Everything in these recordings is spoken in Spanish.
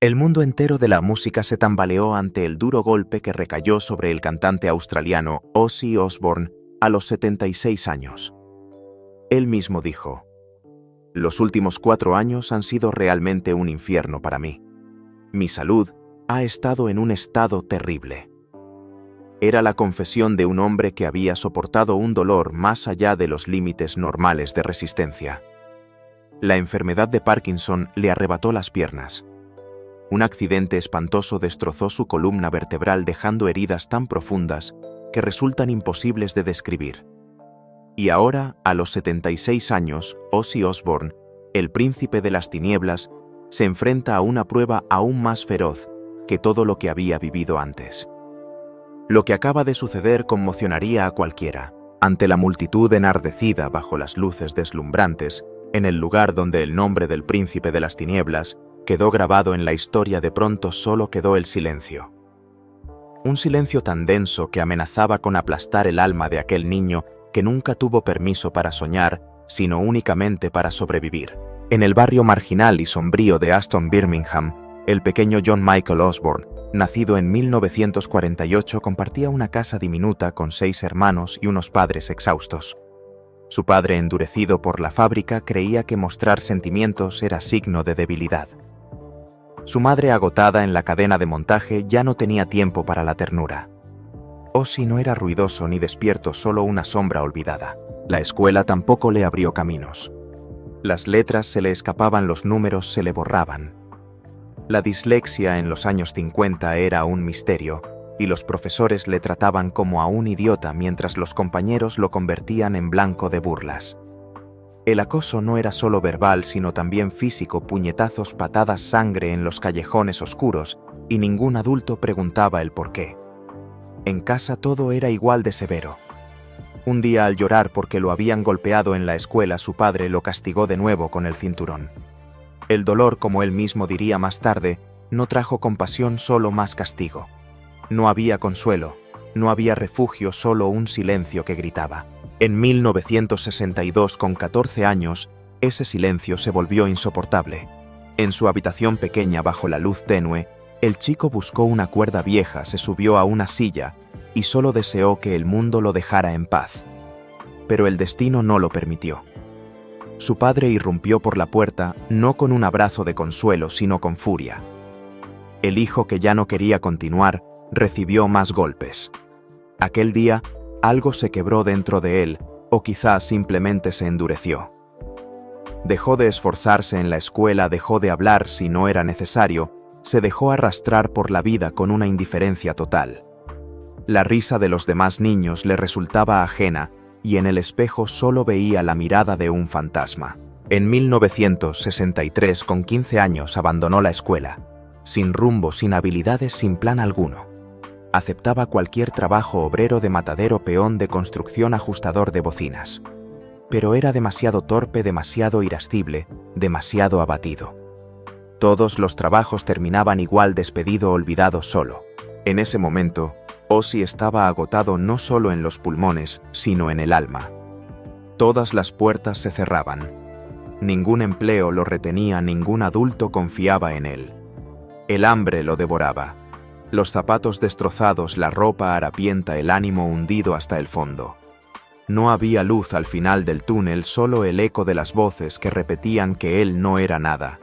El mundo entero de la música se tambaleó ante el duro golpe que recayó sobre el cantante australiano Ozzy Osbourne a los 76 años. Él mismo dijo: «Los últimos 4 años han sido realmente un infierno para mí. Mi salud ha estado en un estado terrible». Era la confesión de un hombre que había soportado un dolor más allá de los límites normales de resistencia. La enfermedad de Parkinson le arrebató las piernas. Un accidente espantoso destrozó su columna vertebral, dejando heridas tan profundas que resultan imposibles de describir. Y ahora, a los 76 años, Ozzy Osbourne, el príncipe de las tinieblas, se enfrenta a una prueba aún más feroz que todo lo que había vivido antes. Lo que acaba de suceder conmocionaría a cualquiera. Ante la multitud enardecida bajo las luces deslumbrantes, en el lugar donde el nombre del príncipe de las tinieblas quedó grabado en la historia, de pronto solo quedó el silencio. Un silencio tan denso que amenazaba con aplastar el alma de aquel niño que nunca tuvo permiso para soñar, sino únicamente para sobrevivir. En el barrio marginal y sombrío de Aston, Birmingham, el pequeño John Michael Osbourne, nacido en 1948, compartía una casa diminuta con 6 hermanos y unos padres exhaustos. Su padre, endurecido por la fábrica, creía que mostrar sentimientos era signo de debilidad. Su madre, agotada en la cadena de montaje, ya no tenía tiempo para la ternura. Ozzy no era ruidoso ni despierto, solo una sombra olvidada. La escuela tampoco le abrió caminos. Las letras se le escapaban, los números se le borraban. La dislexia en los años 50 era un misterio, y los profesores le trataban como a un idiota mientras los compañeros lo convertían en blanco de burlas. El acoso no era solo verbal, sino también físico: puñetazos, patadas, sangre en los callejones oscuros, y ningún adulto preguntaba el porqué. En casa todo era igual de severo. Un día, al llorar porque lo habían golpeado en la escuela, su padre lo castigó de nuevo con el cinturón. El dolor, como él mismo diría más tarde, no trajo compasión, solo más castigo. No había consuelo, no había refugio, solo un silencio que gritaba. En 1962, con 14 años, ese silencio se volvió insoportable. En su habitación pequeña, bajo la luz tenue, el chico buscó una cuerda vieja, se subió a una silla y solo deseó que el mundo lo dejara en paz. Pero el destino no lo permitió. Su padre irrumpió por la puerta, no con un abrazo de consuelo, sino con furia. El hijo, que ya no quería continuar, recibió más golpes. Aquel día, algo se quebró dentro de él, o quizás simplemente se endureció. Dejó de esforzarse en la escuela, dejó de hablar si no era necesario, se dejó arrastrar por la vida con una indiferencia total. La risa de los demás niños le resultaba ajena, y en el espejo solo veía la mirada de un fantasma. En 1963, con 15 años, abandonó la escuela, sin rumbo, sin habilidades, sin plan alguno. Aceptaba cualquier trabajo: obrero de matadero, peón de construcción, ajustador de bocinas. Pero era demasiado torpe, demasiado irascible, demasiado abatido. Todos los trabajos terminaban igual: despedido, olvidado, solo. En ese momento, Ozzy estaba agotado, no solo en los pulmones, sino en el alma. Todas las puertas se cerraban. Ningún empleo lo retenía, ningún adulto confiaba en él. El hambre lo devoraba. Los zapatos destrozados, la ropa harapienta, el ánimo hundido hasta el fondo. No había luz al final del túnel, solo el eco de las voces que repetían que él no era nada.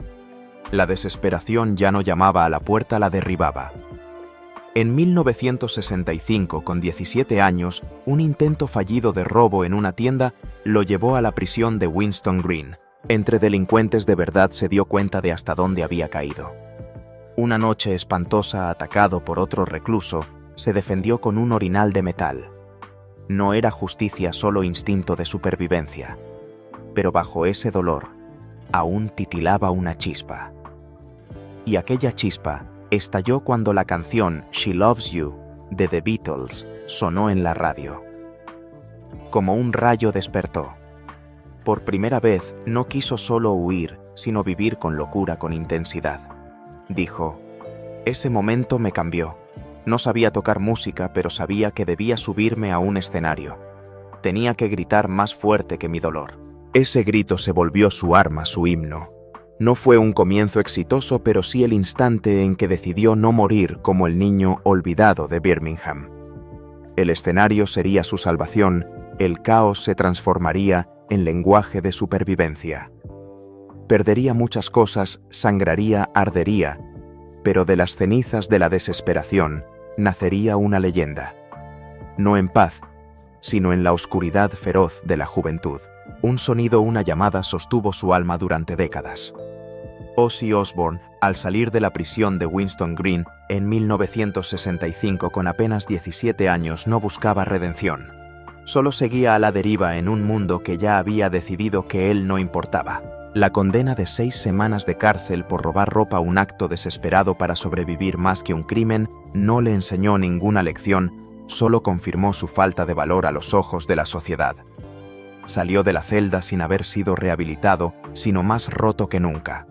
La desesperación ya no llamaba a la puerta, la derribaba. En 1965, con 17 años, un intento fallido de robo en una tienda lo llevó a la prisión de Winston Green. Entre delincuentes de verdad se dio cuenta de hasta dónde había caído. Una noche espantosa, atacado por otro recluso, se defendió con un orinal de metal. No era justicia, solo instinto de supervivencia. Pero bajo ese dolor, aún titilaba una chispa. Y aquella chispa estalló cuando la canción She Loves You, de The Beatles, sonó en la radio. Como un rayo despertó. Por primera vez no quiso solo huir, sino vivir con locura, con intensidad. Dijo: «Ese momento me cambió. No sabía tocar música, pero sabía que debía subirme a un escenario. Tenía que gritar más fuerte que mi dolor». Ese grito se volvió su arma, su himno. No fue un comienzo exitoso, pero sí el instante en que decidió no morir como el niño olvidado de Birmingham. El escenario sería su salvación, el caos se transformaría en lenguaje de supervivencia. Perdería muchas cosas, sangraría, ardería, pero de las cenizas de la desesperación nacería una leyenda. No en paz, sino en la oscuridad feroz de la juventud. Un sonido, una llamada sostuvo su alma durante décadas. Ozzy Osbourne, al salir de la prisión de Winston Green en 1965 con apenas 17 años, no buscaba redención. Solo seguía a la deriva en un mundo que ya había decidido que él no importaba. La condena de 6 semanas de cárcel por robar ropa, un acto desesperado para sobrevivir más que un crimen, no le enseñó ninguna lección, solo confirmó su falta de valor a los ojos de la sociedad. Salió de la celda sin haber sido rehabilitado, sino más roto que nunca.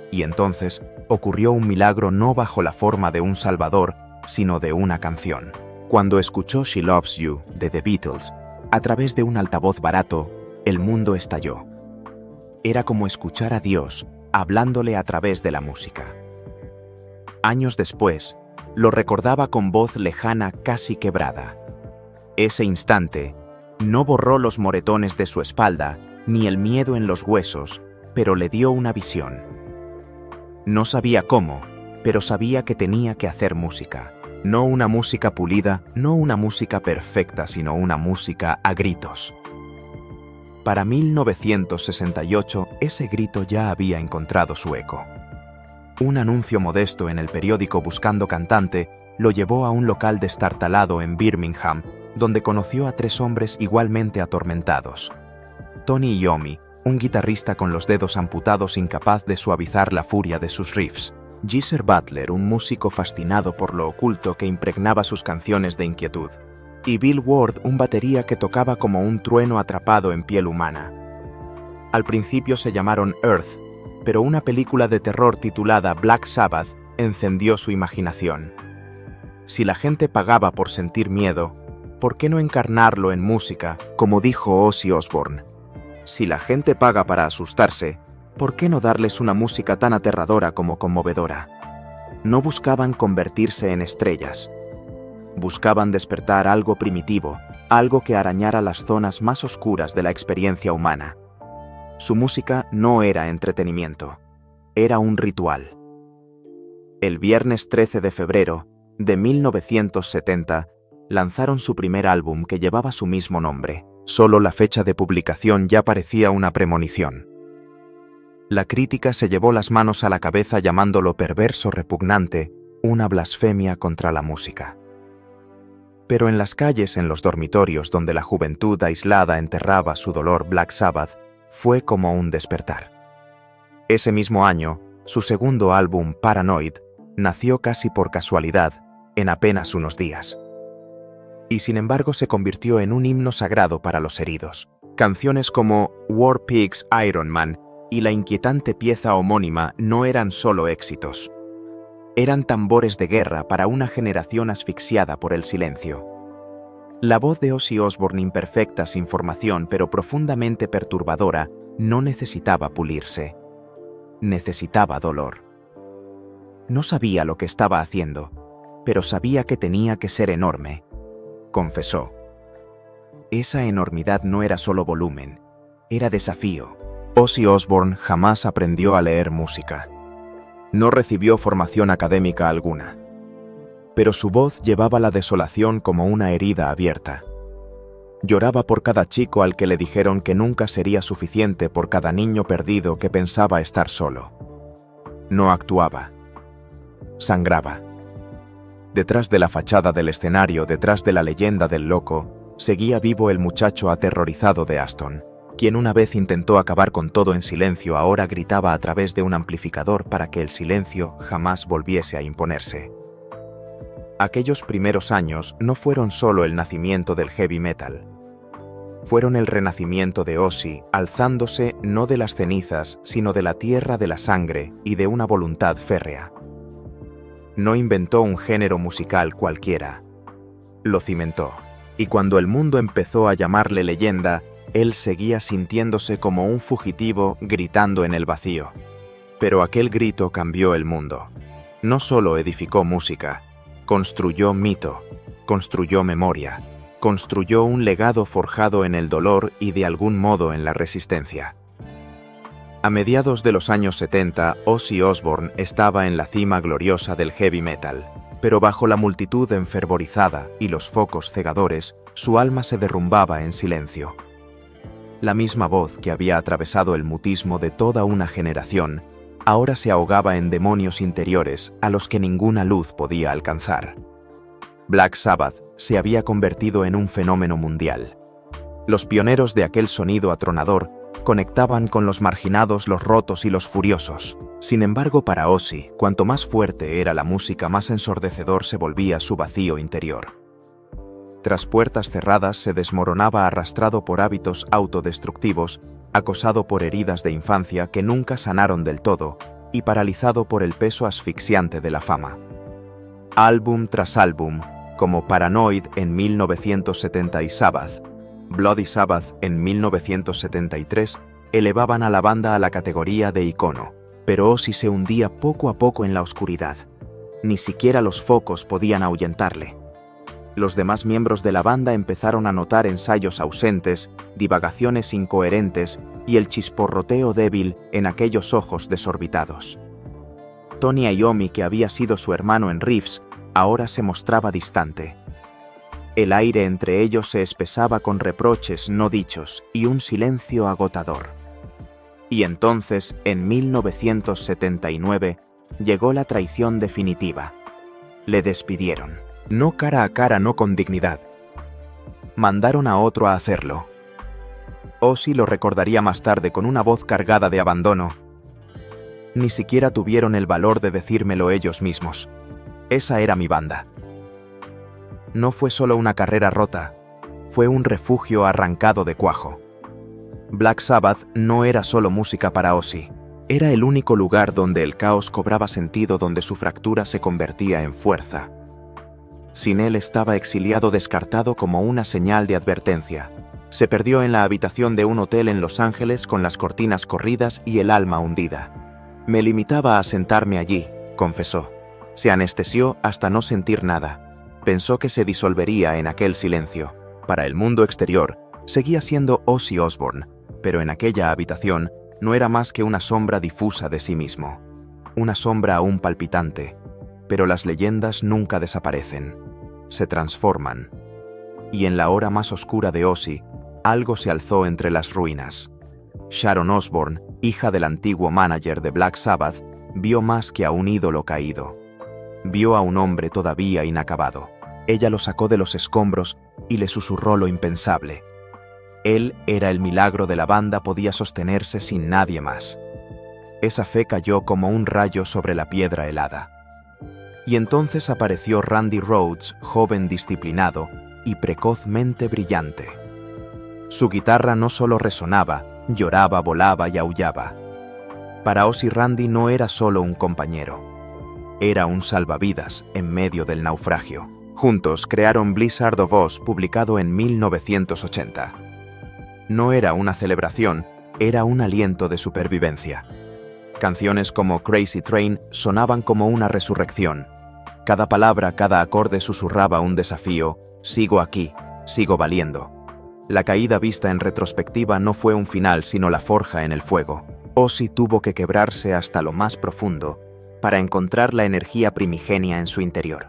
Y entonces ocurrió un milagro, no bajo la forma de un salvador, sino de una canción. Cuando escuchó She Loves You, de The Beatles, a través de un altavoz barato, el mundo estalló. Era como escuchar a Dios hablándole a través de la música. Años después, lo recordaba con voz lejana, casi quebrada. Ese instante no borró los moretones de su espalda, ni el miedo en los huesos, pero le dio una visión. No sabía cómo, pero sabía que tenía que hacer música. No una música pulida, no una música perfecta, sino una música a gritos. Para 1968, ese grito ya había encontrado su eco. Un anuncio modesto en el periódico buscando cantante lo llevó a un local destartalado en Birmingham, donde conoció a 3 hombres igualmente atormentados. Tony Iommi, un guitarrista con los dedos amputados incapaz de suavizar la furia de sus riffs. Geezer Butler, un músico fascinado por lo oculto que impregnaba sus canciones de inquietud. Y Bill Ward, un batería que tocaba como un trueno atrapado en piel humana. Al principio se llamaron Earth, pero una película de terror titulada Black Sabbath encendió su imaginación. Si la gente pagaba por sentir miedo, ¿por qué no encarnarlo en música, como dijo Ozzy Osbourne? Si la gente paga para asustarse, ¿por qué no darles una música tan aterradora como conmovedora? No buscaban convertirse en estrellas. Buscaban despertar algo primitivo, algo que arañara las zonas más oscuras de la experiencia humana. Su música no era entretenimiento, era un ritual. El viernes 13 de febrero de 1970, lanzaron su primer álbum que llevaba su mismo nombre. Solo la fecha de publicación ya parecía una premonición. La crítica se llevó las manos a la cabeza llamándolo perverso, repugnante, una blasfemia contra la música. Pero en las calles, en los dormitorios donde la juventud aislada enterraba su dolor, Black Sabbath fue como un despertar. Ese mismo año, su segundo álbum, Paranoid, nació casi por casualidad, en apenas unos días. Y sin embargo se convirtió en un himno sagrado para los heridos. Canciones como War Pigs, Iron Man y la inquietante pieza homónima no eran solo éxitos. Eran tambores de guerra para una generación asfixiada por el silencio. La voz de Ozzy Osbourne, imperfecta, sin formación, pero profundamente perturbadora, no necesitaba pulirse. Necesitaba dolor. No sabía lo que estaba haciendo, pero sabía que tenía que ser enorme, confesó. Esa enormidad no era solo volumen, era desafío. Ozzy Osbourne jamás aprendió a leer música. No recibió formación académica alguna. Pero su voz llevaba la desolación como una herida abierta. Lloraba por cada chico al que le dijeron que nunca sería suficiente, por cada niño perdido que pensaba estar solo. No actuaba. Sangraba. Detrás de la fachada del escenario, detrás de la leyenda del loco, seguía vivo el muchacho aterrorizado de Aston, quien una vez intentó acabar con todo en silencio, ahora gritaba a través de un amplificador para que el silencio jamás volviese a imponerse. Aquellos primeros años no fueron solo el nacimiento del heavy metal. Fueron el renacimiento de Ozzy, alzándose no de las cenizas, sino de la tierra de la sangre y de una voluntad férrea. No inventó un género musical cualquiera. Lo cimentó. Y cuando el mundo empezó a llamarle leyenda, él seguía sintiéndose como un fugitivo gritando en el vacío. Pero aquel grito cambió el mundo. No solo edificó música, construyó mito, construyó memoria, construyó un legado forjado en el dolor y de algún modo en la resistencia. A mediados de los años 70, Ozzy Osbourne estaba en la cima gloriosa del heavy metal, pero bajo la multitud enfervorizada y los focos cegadores, su alma se derrumbaba en silencio. La misma voz que había atravesado el mutismo de toda una generación, ahora se ahogaba en demonios interiores a los que ninguna luz podía alcanzar. Black Sabbath se había convertido en un fenómeno mundial. Los pioneros de aquel sonido atronador conectaban con los marginados, los rotos y los furiosos. Sin embargo, para Ozzy, cuanto más fuerte era la música, más ensordecedor se volvía su vacío interior. Tras puertas cerradas se desmoronaba arrastrado por hábitos autodestructivos, acosado por heridas de infancia que nunca sanaron del todo y paralizado por el peso asfixiante de la fama. Álbum tras álbum, como Paranoid en 1970 y Sabbath, Bloody Sabbath en 1973, elevaban a la banda a la categoría de icono, pero Ozzy se hundía poco a poco en la oscuridad. Ni siquiera los focos podían ahuyentarle. Los demás miembros de la banda empezaron a notar ensayos ausentes, divagaciones incoherentes y el chisporroteo débil en aquellos ojos desorbitados. Tony Iommi, que había sido su hermano en riffs, ahora se mostraba distante. El aire entre ellos se espesaba con reproches no dichos y un silencio agotador. Y entonces, en 1979, llegó la traición definitiva. Le despidieron. No cara a cara, no con dignidad. Mandaron a otro a hacerlo. Ozzy lo recordaría más tarde con una voz cargada de abandono. Ni siquiera tuvieron el valor de decírmelo ellos mismos. Esa era mi banda. No fue solo una carrera rota, fue un refugio arrancado de cuajo. Black Sabbath no era solo música para Ozzy, era el único lugar donde el caos cobraba sentido, donde su fractura se convertía en fuerza. Sin él estaba exiliado, descartado como una señal de advertencia. Se perdió en la habitación de un hotel en Los Ángeles con las cortinas corridas y el alma hundida. Me limitaba a sentarme allí, confesó. Se anestesió hasta no sentir nada. Pensó que se disolvería en aquel silencio. Para el mundo exterior, seguía siendo Ozzy Osbourne, pero en aquella habitación no era más que una sombra difusa de sí mismo. Una sombra aún palpitante, pero las leyendas nunca desaparecen. Se transforman. Y en la hora más oscura de Ozzy, algo se alzó entre las ruinas. Sharon Osbourne, hija del antiguo manager de Black Sabbath, vio más que a un ídolo caído. Vio a un hombre todavía inacabado. Ella lo sacó de los escombros y le susurró lo impensable. Él era el milagro de la banda, podía sostenerse sin nadie más. Esa fe cayó como un rayo sobre la piedra helada. Y entonces apareció Randy Rhoads, joven disciplinado y precozmente brillante. Su guitarra no solo resonaba, lloraba, volaba y aullaba. Para Ozzy, Randy no era solo un compañero. Era un salvavidas en medio del naufragio. Juntos crearon Blizzard of Ozz, publicado en 1980. No era una celebración, era un aliento de supervivencia. Canciones como Crazy Train sonaban como una resurrección. Cada palabra, cada acorde susurraba un desafío: sigo aquí, sigo valiendo. La caída vista en retrospectiva no fue un final, sino la forja en el fuego. Ozzy tuvo que quebrarse hasta lo más profundo para encontrar la energía primigenia en su interior.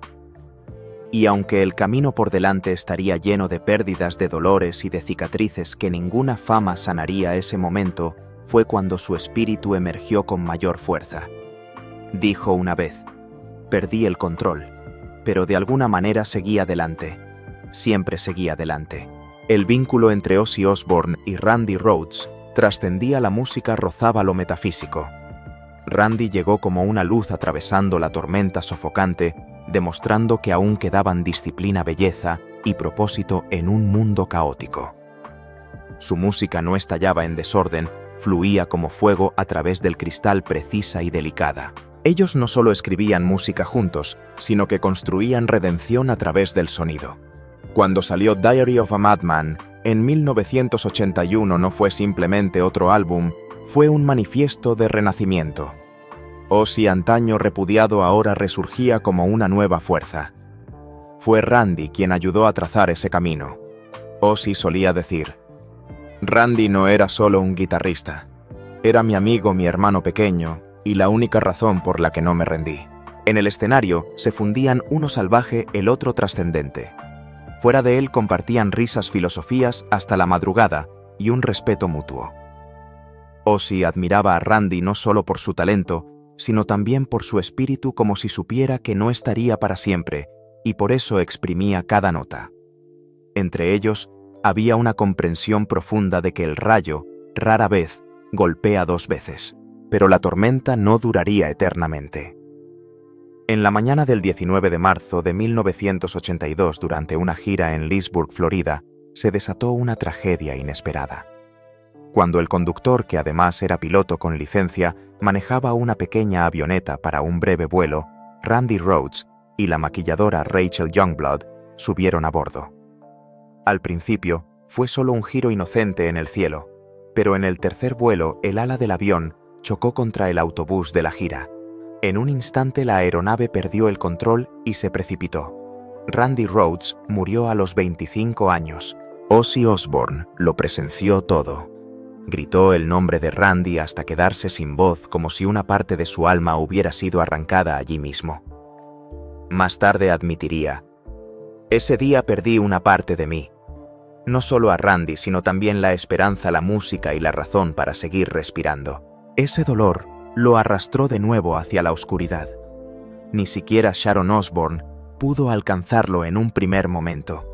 Y aunque el camino por delante estaría lleno de pérdidas, de dolores y de cicatrices que ninguna fama sanaría, ese momento fue cuando su espíritu emergió con mayor fuerza. Dijo una vez: perdí el control, pero de alguna manera seguí adelante. Siempre seguí adelante. El vínculo entre Ozzy Osbourne y Randy Rhoads trascendía la música, rozaba lo metafísico. Randy llegó como una luz atravesando la tormenta sofocante, demostrando que aún quedaban disciplina, belleza y propósito en un mundo caótico. Su música no estallaba en desorden, fluía como fuego a través del cristal, precisa y delicada. Ellos no solo escribían música juntos, sino que construían redención a través del sonido. Cuando salió Diary of a Madman, en 1981, no fue simplemente otro álbum, fue un manifiesto de renacimiento. Ozzy, antaño repudiado, ahora resurgía como una nueva fuerza. Fue Randy quien ayudó a trazar ese camino. Ozzy solía decir: Randy no era solo un guitarrista. Era mi amigo, mi hermano pequeño, y la única razón por la que no me rendí. En el escenario se fundían uno salvaje, el otro trascendente. Fuera de él compartían risas, filosofías hasta la madrugada y un respeto mutuo. Ozzy admiraba a Randy no solo por su talento, sino también por su espíritu, como si supiera que no estaría para siempre, y por eso exprimía cada nota. Entre ellos había una comprensión profunda de que el rayo, rara vez, golpea dos veces, pero la tormenta no duraría eternamente. En la mañana del 19 de marzo de 1982, durante una gira en Leesburg, Florida, se desató una tragedia inesperada. Cuando el conductor, que además era piloto con licencia, manejaba una pequeña avioneta para un breve vuelo, Randy Rhoads y la maquilladora Rachel Youngblood subieron a bordo. Al principio, fue solo un giro inocente en el cielo, pero en el tercer vuelo el ala del avión chocó contra el autobús de la gira. En un instante la aeronave perdió el control y se precipitó. Randy Rhoads murió a los 25 años. Ozzy Osbourne lo presenció todo. Gritó el nombre de Randy hasta quedarse sin voz, como si una parte de su alma hubiera sido arrancada allí mismo. Más tarde admitiría: ese día perdí una parte de mí. No solo a Randy, sino también la esperanza, la música y la razón para seguir respirando. Ese dolor lo arrastró de nuevo hacia la oscuridad. Ni siquiera Sharon Osbourne pudo alcanzarlo en un primer momento.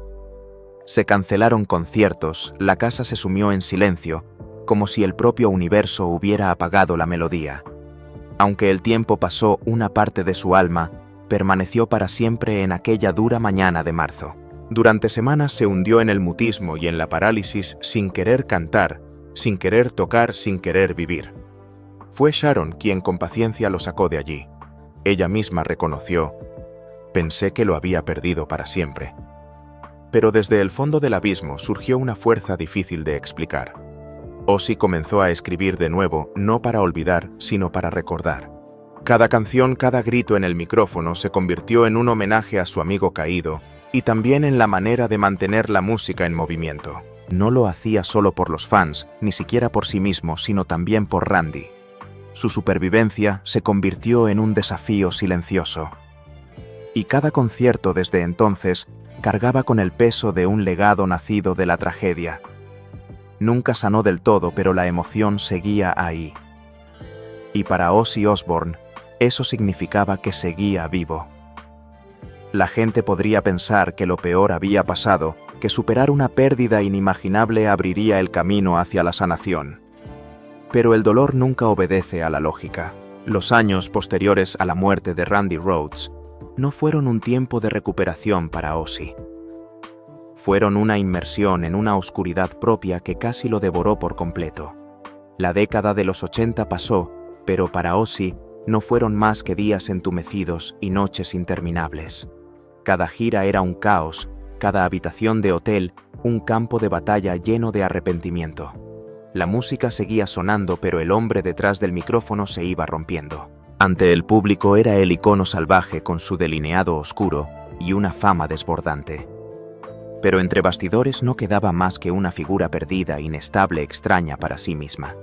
Se cancelaron conciertos, la casa se sumió en silencio, como si el propio universo hubiera apagado la melodía. Aunque el tiempo pasó, una parte de su alma permaneció para siempre en aquella dura mañana de marzo. Durante semanas se hundió en el mutismo y en la parálisis, sin querer cantar, sin querer tocar, sin querer vivir. Fue Sharon quien con paciencia lo sacó de allí. Ella misma reconoció: pensé que lo había perdido para siempre. Pero desde el fondo del abismo surgió una fuerza difícil de explicar. Ozzy comenzó a escribir de nuevo, no para olvidar, sino para recordar. Cada canción, cada grito en el micrófono se convirtió en un homenaje a su amigo caído y también en la manera de mantener la música en movimiento. No lo hacía solo por los fans, ni siquiera por sí mismo, sino también por Randy. Su supervivencia se convirtió en un desafío silencioso. Y cada concierto desde entonces cargaba con el peso de un legado nacido de la tragedia. Nunca sanó del todo, pero la emoción seguía ahí. Y para Ozzy Osbourne, eso significaba que seguía vivo. La gente podría pensar que lo peor había pasado, que superar una pérdida inimaginable abriría el camino hacia la sanación. Pero el dolor nunca obedece a la lógica. Los años posteriores a la muerte de Randy Rhoads no fueron un tiempo de recuperación para Ozzy. Fueron una inmersión en una oscuridad propia que casi lo devoró por completo. La década de los 80 pasó, pero para Ozzy no fueron más que días entumecidos y noches interminables. Cada gira era un caos, cada habitación de hotel un campo de batalla lleno de arrepentimiento. La música seguía sonando, pero el hombre detrás del micrófono se iba rompiendo. Ante el público era el icono salvaje con su delineado oscuro y una fama desbordante. Pero entre bastidores no quedaba más que una figura perdida, inestable, extraña para sí misma.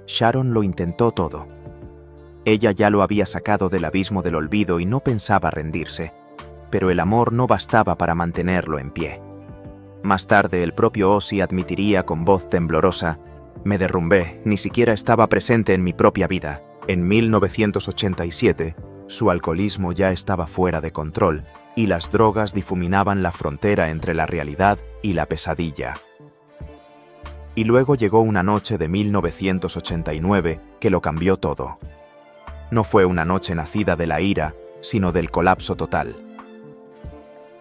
Sharon lo intentó todo. Ella ya lo había sacado del abismo del olvido y no pensaba rendirse, pero el amor no bastaba para mantenerlo en pie. Más tarde el propio Ozzy admitiría con voz temblorosa: me derrumbé, ni siquiera estaba presente en mi propia vida. En 1987, su alcoholismo ya estaba fuera de control y las drogas difuminaban la frontera entre la realidad y la pesadilla. Y luego llegó una noche de 1989 que lo cambió todo. No fue una noche nacida de la ira, sino del colapso total.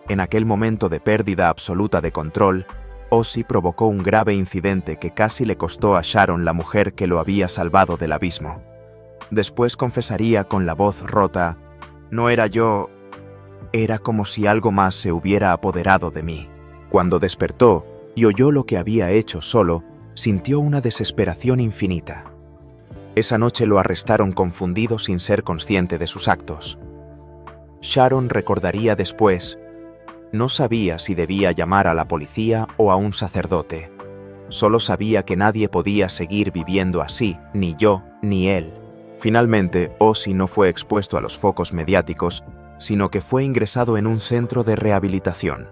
En aquel momento de pérdida absoluta de control, Ozzy provocó un grave incidente que casi le costó a Sharon la mujer que lo había salvado del abismo. Después confesaría con la voz rota: no era yo, era como si algo más se hubiera apoderado de mí. Cuando despertó y oyó lo que había hecho solo, sintió una desesperación infinita. Esa noche lo arrestaron confundido sin ser consciente de sus actos. Sharon recordaría después: no sabía si debía llamar a la policía o a un sacerdote. Solo sabía que nadie podía seguir viviendo así, ni yo, ni él. Finalmente, Ozzy no fue expuesto a los focos mediáticos, sino que fue ingresado en un centro de rehabilitación.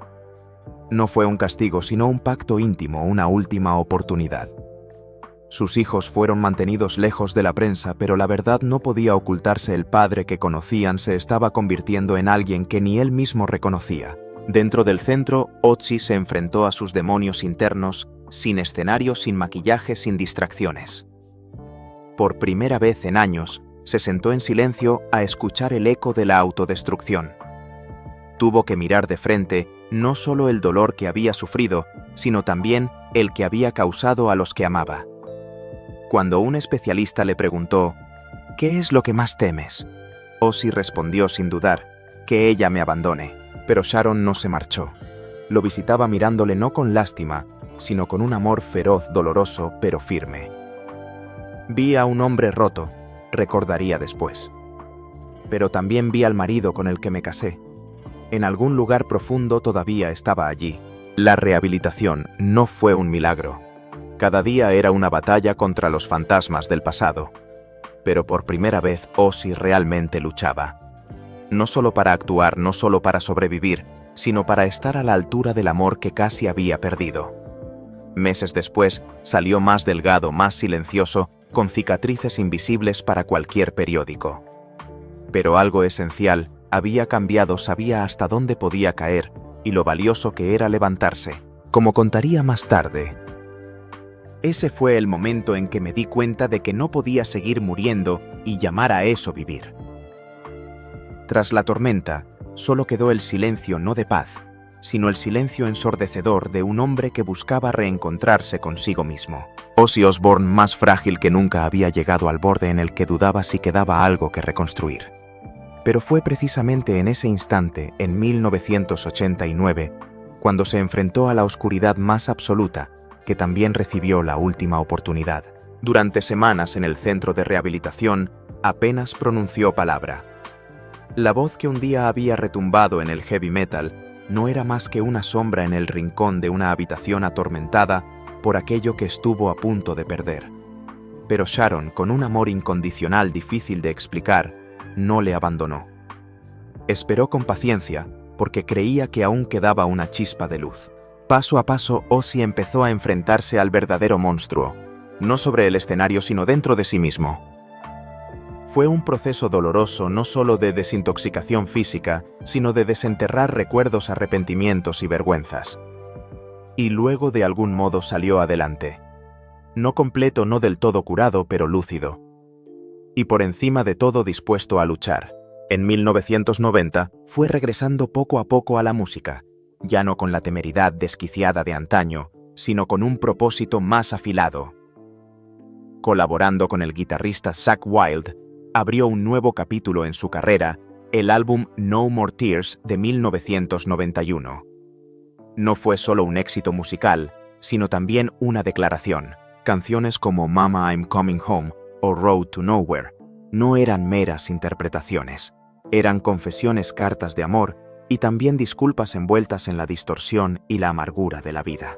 No fue un castigo, sino un pacto íntimo, una última oportunidad. Sus hijos fueron mantenidos lejos de la prensa, pero la verdad no podía ocultarse. El padre que conocían se estaba convirtiendo en alguien que ni él mismo reconocía. Dentro del centro, Ozzy se enfrentó a sus demonios internos, sin escenario, sin maquillaje, sin distracciones. Por primera vez en años, se sentó en silencio a escuchar el eco de la autodestrucción. Tuvo que mirar de frente no solo el dolor que había sufrido, sino también el que había causado a los que amaba. Cuando un especialista le preguntó: ¿qué es lo que más temes?, Ozzy respondió sin dudar: que ella me abandone. Pero Sharon no se marchó. Lo visitaba mirándole no con lástima, sino con un amor feroz, doloroso, pero firme. Vi a un hombre roto, recordaría después. Pero también vi al marido con el que me casé. En algún lugar profundo todavía estaba allí. La rehabilitación no fue un milagro. Cada día era una batalla contra los fantasmas del pasado. Pero por primera vez Ozzy realmente luchaba. No solo para actuar, no solo para sobrevivir, sino para estar a la altura del amor que casi había perdido. Meses después, salió más delgado, más silencioso, con cicatrices invisibles para cualquier periódico. Pero algo esencial había cambiado, sabía hasta dónde podía caer y lo valioso que era levantarse, como contaría más tarde. Ese fue el momento en que me di cuenta de que no podía seguir muriendo y llamar a eso vivir. Tras la tormenta, solo quedó el silencio no de paz, sino el silencio ensordecedor de un hombre que buscaba reencontrarse consigo mismo. Ozzy Osbourne, más frágil que nunca, había llegado al borde en el que dudaba si quedaba algo que reconstruir. Pero fue precisamente en ese instante, en 1989, cuando se enfrentó a la oscuridad más absoluta, que también recibió la última oportunidad. Durante semanas en el centro de rehabilitación, apenas pronunció palabra. La voz que un día había retumbado en el heavy metal no era más que una sombra en el rincón de una habitación atormentada por aquello que estuvo a punto de perder. Pero Sharon, con un amor incondicional difícil de explicar, no le abandonó. Esperó con paciencia, porque creía que aún quedaba una chispa de luz. Paso a paso, Ozzy empezó a enfrentarse al verdadero monstruo, no sobre el escenario, sino dentro de sí mismo. Fue un proceso doloroso, no solo de desintoxicación física, sino de desenterrar recuerdos, arrepentimientos y vergüenzas. Y luego de algún modo salió adelante. No completo, no del todo curado, pero lúcido. Y por encima de todo dispuesto a luchar. En 1990 fue regresando poco a poco a la música, ya no con la temeridad desquiciada de antaño, sino con un propósito más afilado. Colaborando con el guitarrista Zakk Wylde, abrió un nuevo capítulo en su carrera, el álbum No More Tears de 1991. No fue solo un éxito musical, sino también una declaración. Canciones como Mama I'm Coming Home o Road to Nowhere no eran meras interpretaciones, eran confesiones, cartas de amor y también disculpas envueltas en la distorsión y la amargura de la vida.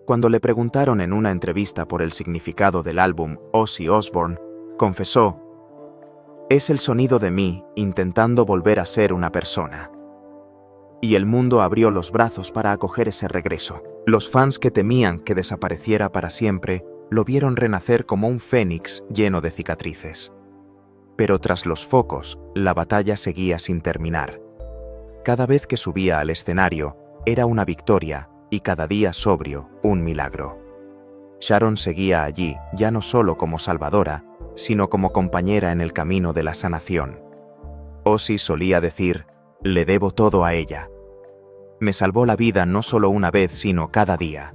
Cuando le preguntaron en una entrevista por el significado del álbum, Ozzy Osbourne confesó: «Es el sonido de mí intentando volver a ser una persona». Y el mundo abrió los brazos para acoger ese regreso. Los fans que temían que desapareciera para siempre lo vieron renacer como un fénix lleno de cicatrices. Pero tras los focos, la batalla seguía sin terminar. Cada vez que subía al escenario, era una victoria, y cada día sobrio, un milagro. Sharon seguía allí, ya no solo como salvadora, sino como compañera en el camino de la sanación. Ozzy solía decir: «Le debo todo a ella. Me salvó la vida no solo una vez, sino cada día».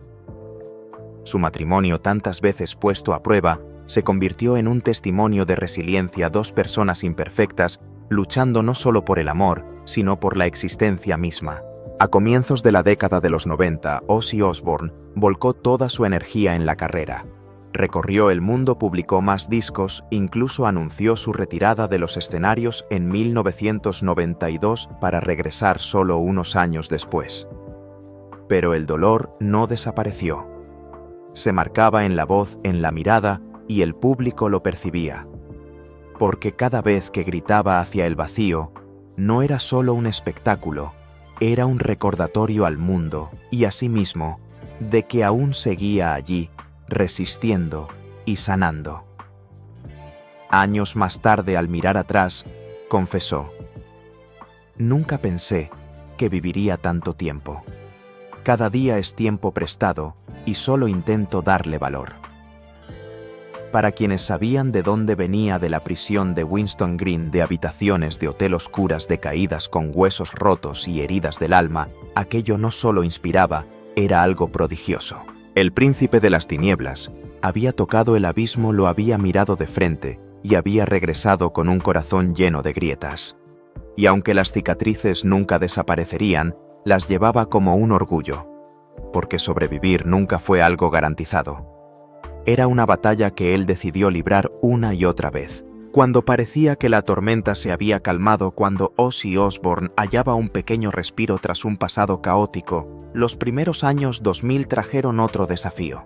Su matrimonio, tantas veces puesto a prueba, se convirtió en un testimonio de resiliencia. Dos personas imperfectas, luchando no solo por el amor, sino por la existencia misma. A comienzos de la década de los 90, Ozzy Osbourne volcó toda su energía en la carrera. Recorrió el mundo, publicó más discos, incluso anunció su retirada de los escenarios en 1992 para regresar solo unos años después. Pero el dolor no desapareció. Se marcaba en la voz, en la mirada, y el público lo percibía. Porque cada vez que gritaba hacia el vacío, no era solo un espectáculo, era un recordatorio al mundo y a sí mismo de que aún seguía allí, resistiendo y sanando. Años más tarde, al mirar atrás, confesó: «Nunca pensé que viviría tanto tiempo. Cada día es tiempo prestado y solo intento darle valor». Para quienes sabían de dónde venía de la prisión de Winston Green, de habitaciones de hotel oscuras, decaídas, con huesos rotos y heridas del alma, aquello no solo inspiraba, era algo prodigioso. El príncipe de las tinieblas había tocado el abismo, lo había mirado de frente y había regresado con un corazón lleno de grietas. Y aunque las cicatrices nunca desaparecerían, las llevaba como un orgullo, porque sobrevivir nunca fue algo garantizado. Era una batalla que él decidió librar una y otra vez. Cuando parecía que la tormenta se había calmado, cuando Ozzy Osbourne hallaba un pequeño respiro tras un pasado caótico, los primeros años 2000 trajeron otro desafío.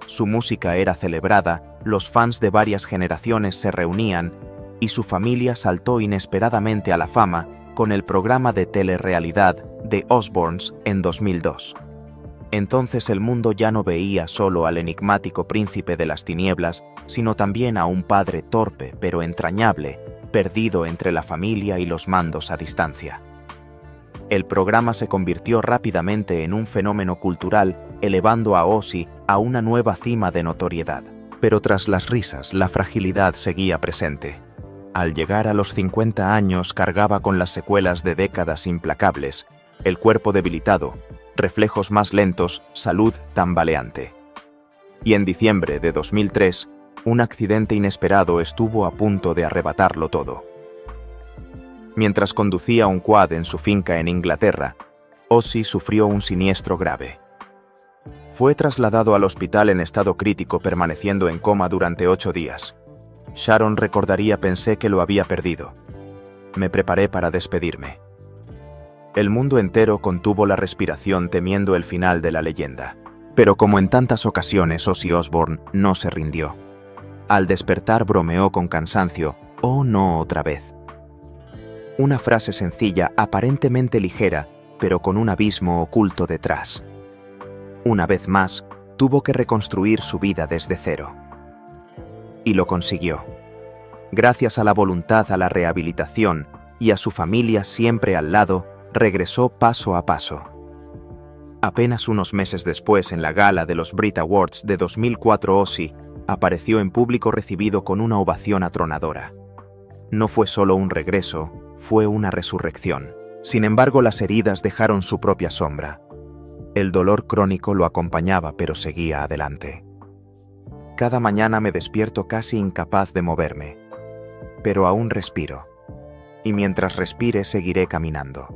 Su música era celebrada, los fans de varias generaciones se reunían y su familia saltó inesperadamente a la fama con el programa de telerrealidad The Osbournes en 2002. Entonces el mundo ya no veía solo al enigmático príncipe de las tinieblas, sino también a un padre torpe pero entrañable, perdido entre la familia y los mandos a distancia. El programa se convirtió rápidamente en un fenómeno cultural, elevando a Ozzy a una nueva cima de notoriedad. Pero tras las risas, la fragilidad seguía presente. Al llegar a los 50 años cargaba con las secuelas de décadas implacables, el cuerpo debilitado, reflejos más lentos, salud tambaleante. Y en diciembre de 2003, un accidente inesperado estuvo a punto de arrebatarlo todo. Mientras conducía un quad en su finca en Inglaterra, Ozzy sufrió un siniestro grave. Fue trasladado al hospital en estado crítico, permaneciendo en coma durante 8 días. Sharon recordaría: «Pensé que lo había perdido. Me preparé para despedirme». El mundo entero contuvo la respiración temiendo el final de la leyenda. Pero como en tantas ocasiones, Ozzy Osbourne no se rindió. Al despertar bromeó con cansancio: «Oh no, otra vez». Una frase sencilla, aparentemente ligera, pero con un abismo oculto detrás. Una vez más, tuvo que reconstruir su vida desde cero. Y lo consiguió. Gracias a la voluntad, a la rehabilitación y a su familia siempre al lado, regresó paso a paso. Apenas unos meses después, en la gala de los Brit Awards de 2004, Ozzy apareció en público recibido con una ovación atronadora. No fue solo un regreso, fue una resurrección. Sin embargo, las heridas dejaron su propia sombra. El dolor crónico lo acompañaba, pero seguía adelante. Cada mañana me despierto casi incapaz de moverme, pero aún respiro. Y mientras respire, seguiré caminando.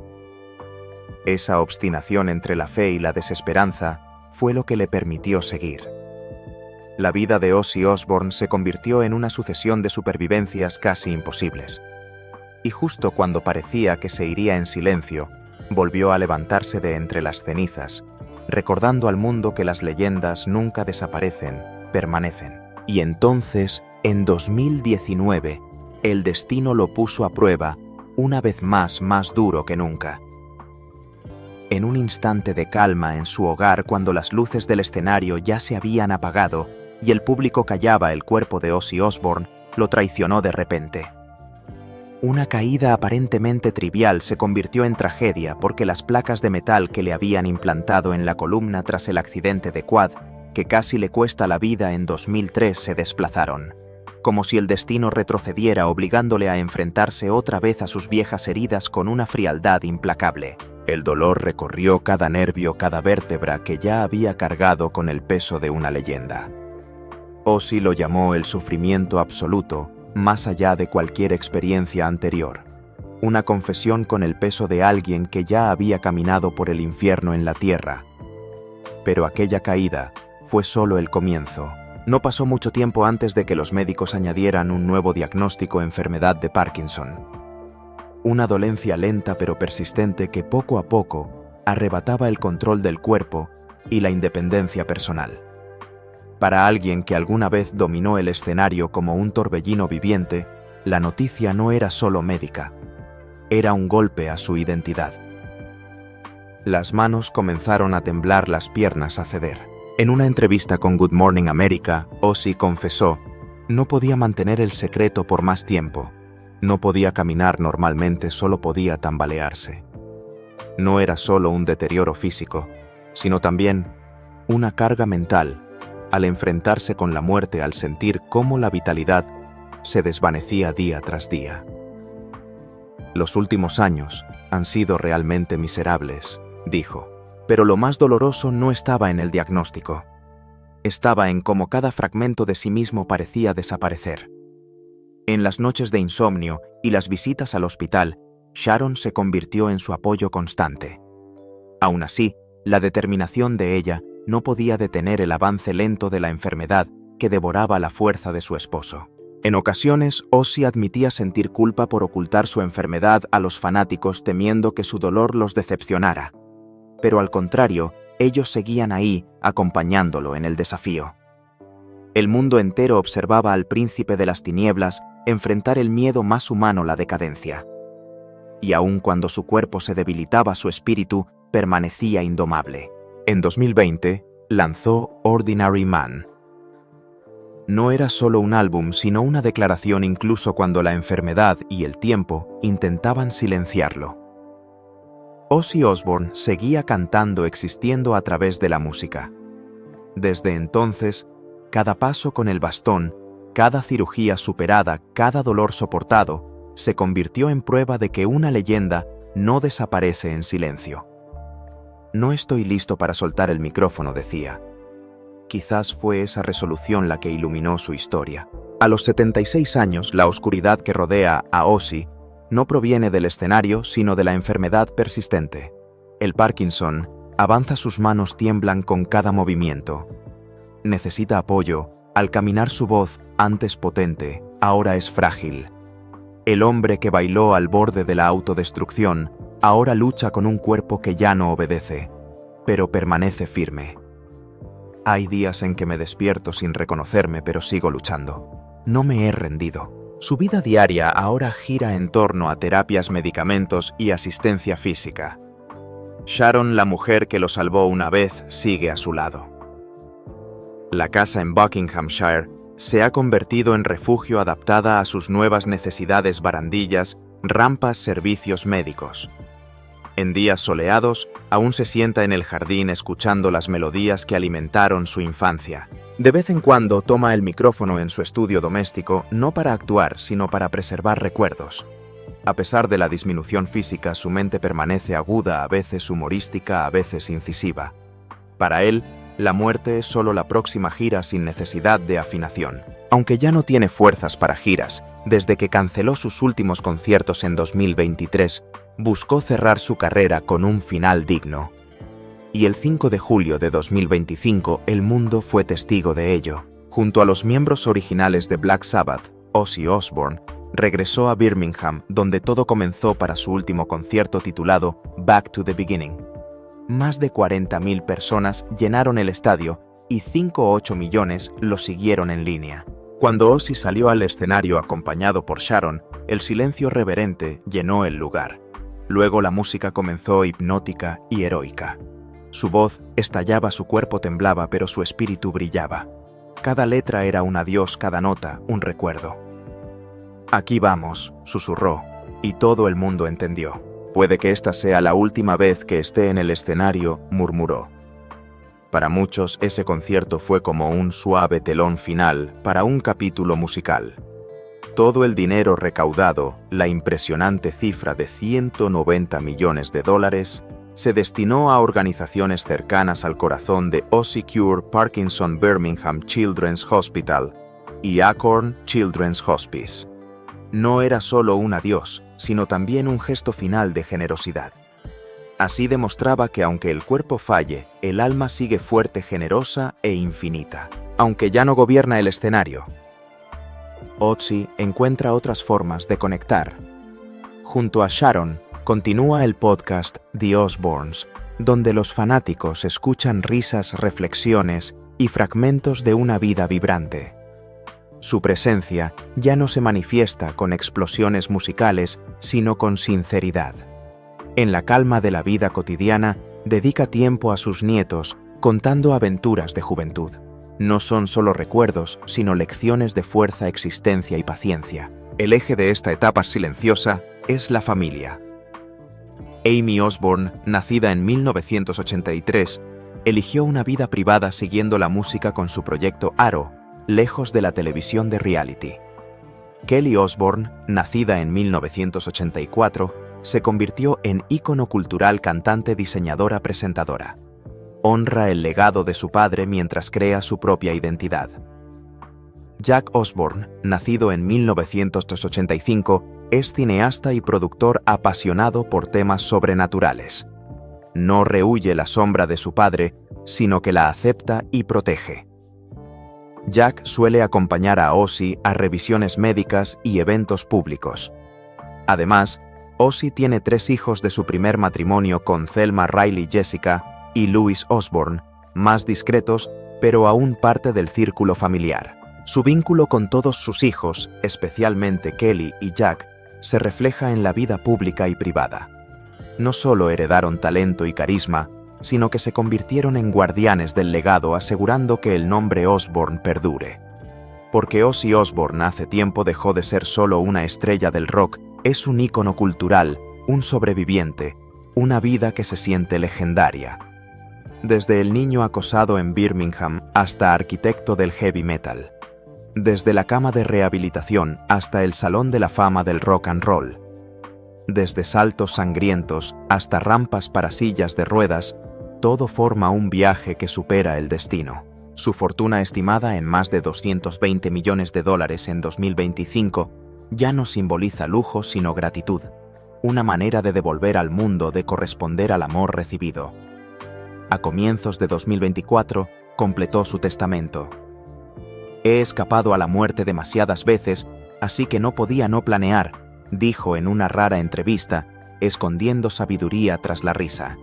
Esa obstinación entre la fe y la desesperanza fue lo que le permitió seguir. La vida de Ozzy Osbourne se convirtió en una sucesión de supervivencias casi imposibles. Y justo cuando parecía que se iría en silencio, volvió a levantarse de entre las cenizas, recordando al mundo que las leyendas nunca desaparecen, permanecen. Y entonces, en 2019, el destino lo puso a prueba, una vez más duro que nunca. En un instante de calma en su hogar, cuando las luces del escenario ya se habían apagado y el público callaba, el cuerpo de Ozzy Osbourne lo traicionó de repente. Una caída aparentemente trivial se convirtió en tragedia porque las placas de metal que le habían implantado en la columna tras el accidente de quad, que casi le cuesta la vida en 2003, se desplazaron, como si el destino retrocediera, obligándole a enfrentarse otra vez a sus viejas heridas con una frialdad implacable. El dolor recorrió cada nervio, cada vértebra que ya había cargado con el peso de una leyenda. Ozzy lo llamó el sufrimiento absoluto, más allá de cualquier experiencia anterior. Una confesión con el peso de alguien que ya había caminado por el infierno en la tierra. Pero aquella caída fue solo el comienzo. No pasó mucho tiempo antes de que los médicos añadieran un nuevo diagnóstico: enfermedad de Parkinson. Una dolencia lenta pero persistente que poco a poco arrebataba el control del cuerpo y la independencia personal. Para alguien que alguna vez dominó el escenario como un torbellino viviente, la noticia no era solo médica, era un golpe a su identidad. Las manos comenzaron a temblar, las piernas a ceder. En una entrevista con Good Morning America, Ozzy confesó: no podía mantener el secreto por más tiempo. No podía caminar normalmente, solo podía tambalearse. No era solo un deterioro físico, sino también una carga mental al enfrentarse con la muerte, al sentir cómo la vitalidad se desvanecía día tras día. Los últimos años han sido realmente miserables, dijo. Pero lo más doloroso no estaba en el diagnóstico. Estaba en cómo cada fragmento de sí mismo parecía desaparecer. En las noches de insomnio y las visitas al hospital, Sharon se convirtió en su apoyo constante. Aún así, la determinación de ella no podía detener el avance lento de la enfermedad que devoraba la fuerza de su esposo. En ocasiones, Ozzy admitía sentir culpa por ocultar su enfermedad a los fanáticos, temiendo que su dolor los decepcionara. Pero al contrario, ellos seguían ahí, acompañándolo en el desafío. El mundo entero observaba al príncipe de las tinieblas enfrentar el miedo más humano, la decadencia. Y aun cuando su cuerpo se debilitaba, su espíritu permanecía indomable. En 2020, lanzó Ordinary Man. No era solo un álbum, sino una declaración, incluso cuando la enfermedad y el tiempo intentaban silenciarlo. Ozzy Osbourne seguía cantando, existiendo a través de la música. Desde entonces, cada paso con el bastón, cada cirugía superada, cada dolor soportado, se convirtió en prueba de que una leyenda no desaparece en silencio. No estoy listo para soltar el micrófono, decía. Quizás fue esa resolución la que iluminó su historia. A los 76 años, la oscuridad que rodea a Ozzy no proviene del escenario, sino de la enfermedad persistente. El Parkinson avanza, sus manos tiemblan con cada movimiento. Necesita apoyo. Al caminar, su voz, antes potente, ahora es frágil. El hombre que bailó al borde de la autodestrucción, ahora lucha con un cuerpo que ya no obedece, pero permanece firme. Hay días en que me despierto sin reconocerme, pero sigo luchando. No me he rendido. Su vida diaria ahora gira en torno a terapias, medicamentos y asistencia física. Sharon, la mujer que lo salvó una vez, sigue a su lado. La casa en Buckinghamshire se ha convertido en refugio adaptada a sus nuevas necesidades: barandillas, rampas, servicios médicos. En días soleados, aún se sienta en el jardín escuchando las melodías que alimentaron su infancia. De vez en cuando toma el micrófono en su estudio doméstico, no para actuar, sino para preservar recuerdos. A pesar de la disminución física, su mente permanece aguda, a veces humorística, a veces incisiva. Para él, la muerte es solo la próxima gira, sin necesidad de afinación. Aunque ya no tiene fuerzas para giras, desde que canceló sus últimos conciertos en 2023, buscó cerrar su carrera con un final digno. Y el 5 de julio de 2025, el mundo fue testigo de ello. Junto a los miembros originales de Black Sabbath, Ozzy Osbourne regresó a Birmingham, donde todo comenzó para su último concierto titulado Back to the Beginning. Más de 40.000 personas llenaron el estadio y 5,8 millones lo siguieron en línea. Cuando Ozzy salió al escenario acompañado por Sharon, el silencio reverente llenó el lugar. Luego la música comenzó, hipnótica y heroica. Su voz estallaba, su cuerpo temblaba, pero su espíritu brillaba. Cada letra era un adiós, cada nota un recuerdo. «Aquí vamos», susurró, y todo el mundo entendió. «Puede que esta sea la última vez que esté en el escenario», murmuró. Para muchos, ese concierto fue como un suave telón final para un capítulo musical. Todo el dinero recaudado, la impresionante cifra de $190 millones, se destinó a organizaciones cercanas al corazón de Ozzy: Cure, Parkinson, Birmingham Children's Hospital y Acorn Children's Hospice. No era solo un adiós, sino también un gesto final de generosidad. Así demostraba que aunque el cuerpo falle, el alma sigue fuerte, generosa e infinita. aunque ya no gobierna el escenario. Ozzy encuentra otras formas de conectar. Junto a Sharon, continúa el podcast The Osbournes, donde los fanáticos escuchan risas, reflexiones y fragmentos de una vida vibrante. Su presencia ya no se manifiesta con explosiones musicales, sino con sinceridad. En la calma de la vida cotidiana, dedica tiempo a sus nietos, contando aventuras de juventud. No son solo recuerdos, sino lecciones de fuerza, existencia y paciencia. El eje de esta etapa silenciosa es la familia. Amy Osbourne, nacida en 1983, eligió una vida privada siguiendo la música con su proyecto Arrow, lejos de la televisión de reality. Kelly Osbourne, nacida en 1984, se convirtió en ícono cultural, cantante, diseñadora, presentadora. Honra el legado de su padre mientras crea su propia identidad. Jack Osbourne, nacido en 1985, es cineasta y productor apasionado por temas sobrenaturales. No rehúye la sombra de su padre, sino que la acepta y protege. Jack suele acompañar a Ozzy a revisiones médicas y eventos públicos. Además, Ozzy tiene 3 hijos de su primer matrimonio con Thelma Riley Jessica y Louis Osbourne, más discretos, pero aún parte del círculo familiar. Su vínculo con todos sus hijos, especialmente Kelly y Jack, se refleja en la vida pública y privada. No solo heredaron talento y carisma, sino que se convirtieron en guardianes del legado, asegurando que el nombre Osbourne perdure. Porque Ozzy Osbourne hace tiempo dejó de ser solo una estrella del rock, es un ícono cultural, un sobreviviente, una vida que se siente legendaria. Desde el niño acosado en Birmingham hasta arquitecto del heavy metal. Desde la cama de rehabilitación hasta el salón de la fama del rock and roll. Desde saltos sangrientos hasta rampas para sillas de ruedas, todo forma un viaje que supera el destino. Su fortuna, estimada en más de $220 millones en 2025, ya no simboliza lujo sino gratitud, una manera de devolver al mundo, de corresponder al amor recibido. A comienzos de 2024, completó su testamento. He escapado a la muerte demasiadas veces, así que no podía no planear, dijo en una rara entrevista, escondiendo sabiduría tras la risa.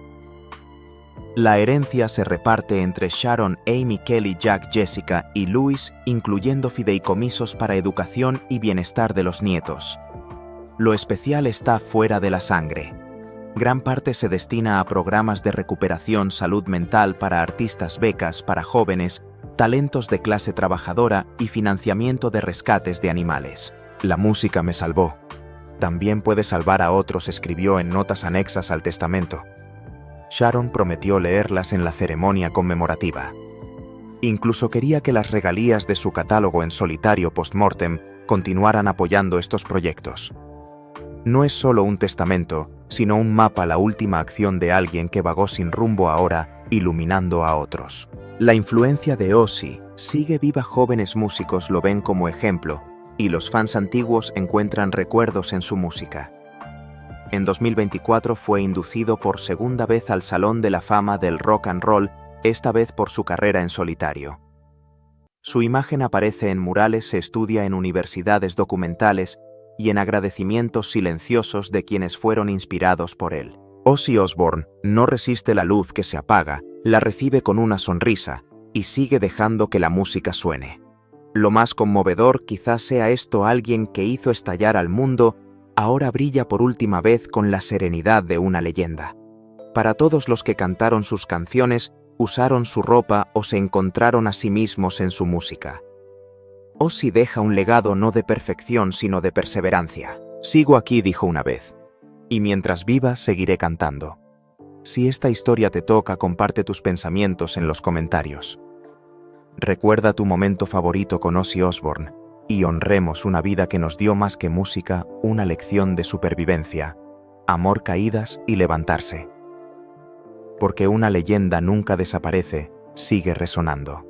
La herencia se reparte entre Sharon, Amy, Kelly, Jack, Jessica y Louis, incluyendo fideicomisos para educación y bienestar de los nietos. Lo especial está fuera de la sangre. Gran parte se destina a programas de recuperación, salud mental para artistas, becas para jóvenes, talentos de clase trabajadora y financiamiento de rescates de animales. La música me salvó. También puede salvar a otros, escribió en notas anexas al testamento. Sharon prometió leerlas en la ceremonia conmemorativa. Incluso quería que las regalías de su catálogo en solitario post-mortem continuaran apoyando estos proyectos. No es solo un testamento, sino un mapa, la última acción de alguien que vagó sin rumbo ahora, iluminando a otros. La influencia de Ozzy sigue viva, jóvenes músicos lo ven como ejemplo, y los fans antiguos encuentran recuerdos en su música. En 2024 fue inducido por segunda vez al Salón de la Fama del Rock and Roll, esta vez por su carrera en solitario. Su imagen aparece en murales, se estudia en universidades, documentales y en agradecimientos silenciosos de quienes fueron inspirados por él. Ozzy Osbourne no resiste la luz que se apaga, la recibe con una sonrisa y sigue dejando que la música suene. Lo más conmovedor quizás sea esto: alguien que hizo estallar al mundo ahora brilla por última vez con la serenidad de una leyenda. Para todos los que cantaron sus canciones, usaron su ropa o se encontraron a sí mismos en su música. Ozzy deja un legado no de perfección sino de perseverancia. Sigo aquí, dijo una vez, y mientras viva seguiré cantando. Si esta historia te toca, comparte tus pensamientos en los comentarios. Recuerda tu momento favorito con Ozzy Osbourne y honremos una vida que nos dio más que música, una lección de supervivencia, amor, caídas y levantarse. Porque una leyenda nunca desaparece, sigue resonando.